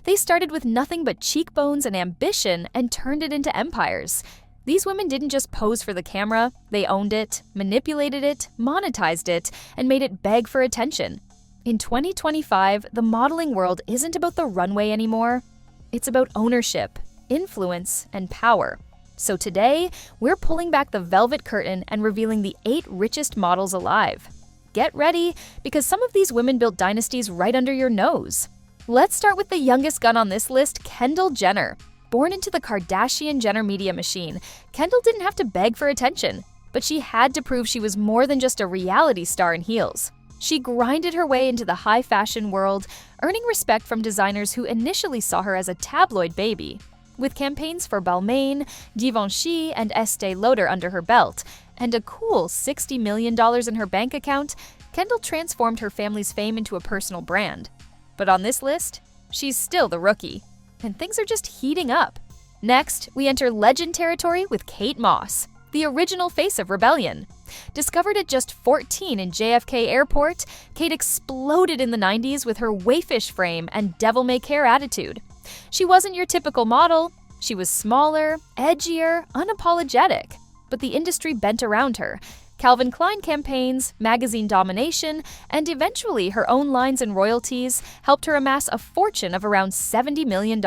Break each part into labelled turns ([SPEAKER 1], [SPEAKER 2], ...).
[SPEAKER 1] They started with nothing but cheekbones and ambition and turned it into empires. These women didn't just pose for the camera, they owned it, manipulated it, monetized it, and made it beg for attention. In 2025, the modeling world isn't about the runway anymore. It's about ownership, influence, and power. So today, we're pulling back the velvet curtain and revealing the 8 richest models alive. Get ready, because some of these women built dynasties right under your nose. Let's start with the youngest gun on this list, Kendall Jenner. Born into the Kardashian-Jenner media machine, Kendall didn't have to beg for attention, but she had to prove she was more than just a reality star in heels. She grinded her way into the high fashion world, earning respect from designers who initially saw her as a tabloid baby. With campaigns for Balmain, Givenchy, and Estée Lauder under her belt, and a cool $60 million in her bank account, Kendall transformed her family's fame into a personal brand. But on this list, she's still the rookie. And things are just heating up. Next, we enter legend territory with Kate Moss, the original face of rebellion. Discovered at just 14 in JFK Airport, Kate exploded in the 90s with her waifish frame and devil-may-care attitude. She wasn't your typical model. She was smaller, edgier, unapologetic. But the industry bent around her. Calvin Klein campaigns, magazine domination, and eventually her own lines and royalties helped her amass a fortune of around $70 million.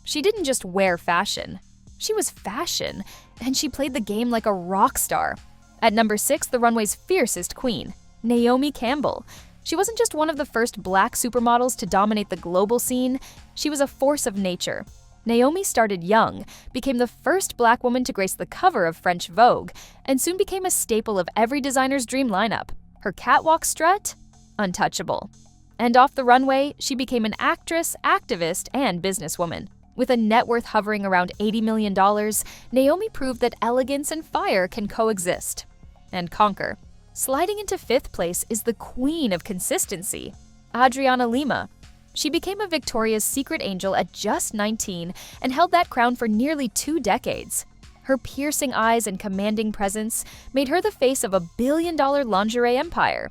[SPEAKER 1] She didn't just wear fashion. She was fashion, and she played the game like a rock star. At number 6, the runway's fiercest queen, Naomi Campbell. She wasn't just one of the first black supermodels to dominate the global scene, she was a force of nature. Naomi started young, became the first black woman to grace the cover of French Vogue, and soon became a staple of every designer's dream lineup. Her catwalk strut? Untouchable. And off the runway, she became an actress, activist, and businesswoman. With a net worth hovering around $80 million, Naomi proved that elegance and fire can coexist and conquer. Sliding into 5th place is the queen of consistency, Adriana Lima. She became a Victoria's Secret angel at just 19 and held that crown for nearly 2 decades. Her piercing eyes and commanding presence made her the face of a billion-dollar lingerie empire.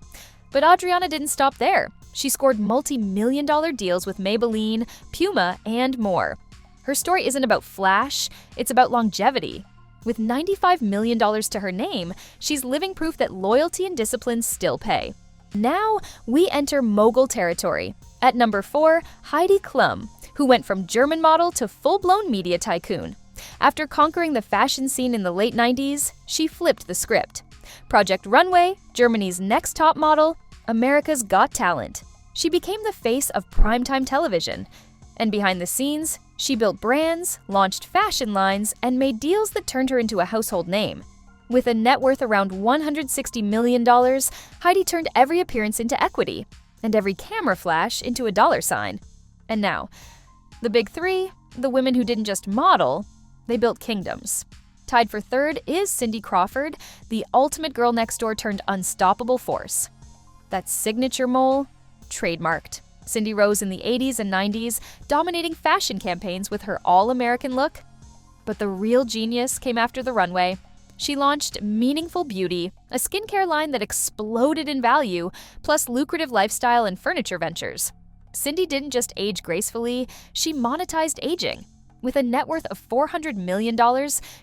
[SPEAKER 1] But Adriana didn't stop there. She scored multi-million-dollar deals with Maybelline, Puma, and more. Her story isn't about flash, it's about longevity. With $95 million to her name, she's living proof that loyalty and discipline still pay. Now, we enter mogul territory. At number 4, Heidi Klum, who went from German model to full-blown media tycoon. After conquering the fashion scene in the late 90s, she flipped the script. Project Runway, Germany's next top model, America's Got Talent. She became the face of primetime television. And behind the scenes, she built brands, launched fashion lines, and made deals that turned her into a household name. With a net worth around $160 million, Heidi turned every appearance into equity, and every camera flash into a dollar sign. And now, the big 3, the women who didn't just model, they built kingdoms. Tied for 3rd is Cindy Crawford, the ultimate girl next door turned unstoppable force. That signature mole, trademarked. Cindy rose in the 80s and 90s, dominating fashion campaigns with her all-American look. But the real genius came after the runway. She launched Meaningful Beauty, a skincare line that exploded in value, plus lucrative lifestyle and furniture ventures. Cindy didn't just age gracefully, she monetized aging. With a net worth of $400 million,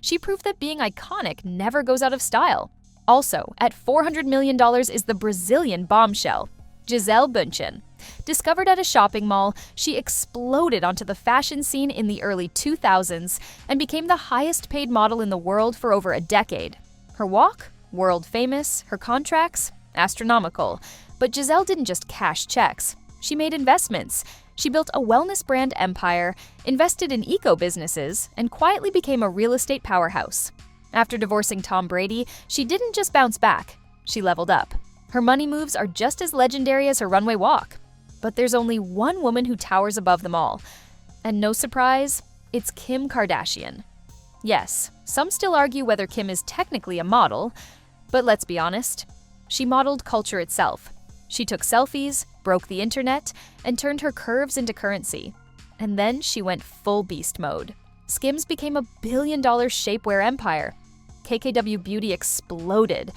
[SPEAKER 1] she proved that being iconic never goes out of style. Also, at $400 million is the Brazilian bombshell, Jiselle Benin. Discovered at a shopping mall, she exploded onto the fashion scene in the early 2000s and became the highest-paid model in the world for over a decade. Her walk? World famous. Her contracts? Astronomical. But Jiselle didn't just cash checks. She made investments. She built a wellness brand empire, invested in eco-businesses, and quietly became a real estate powerhouse. After divorcing Tom Brady, she didn't just bounce back. She leveled up. Her money moves are just as legendary as her runway walk. But there's only one woman who towers above them all. And no surprise, it's Kim Kardashian. Yes, some still argue whether Kim is technically a model, but let's be honest, she modeled culture itself. She took selfies, broke the internet, and turned her curves into currency. And then she went full beast mode. Skims became a billion-dollar shapewear empire. KKW Beauty exploded.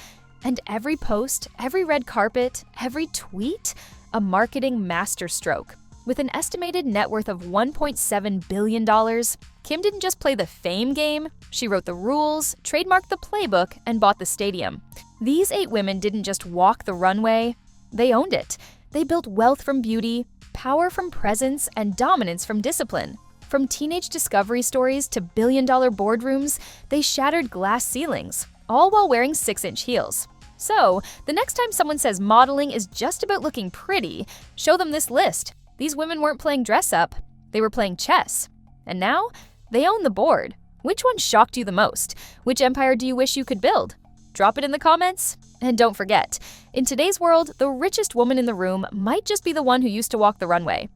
[SPEAKER 1] And every post, every red carpet, every tweet, a marketing masterstroke. With an estimated net worth of $1.7 billion, Kim didn't just play the fame game, she wrote the rules, trademarked the playbook, and bought the stadium. These 8 women didn't just walk the runway, they owned it. They built wealth from beauty, power from presence, and dominance from discipline. From teenage discovery stories to billion-dollar boardrooms, they shattered glass ceilings, all while wearing 6-inch heels. So, the next time someone says modeling is just about looking pretty, show them this list. These women weren't playing dress-up, they were playing chess. And now, they own the board. Which one shocked you the most? Which empire do you wish you could build? Drop it in the comments. And don't forget, in today's world, the richest woman in the room might just be the one who used to walk the runway.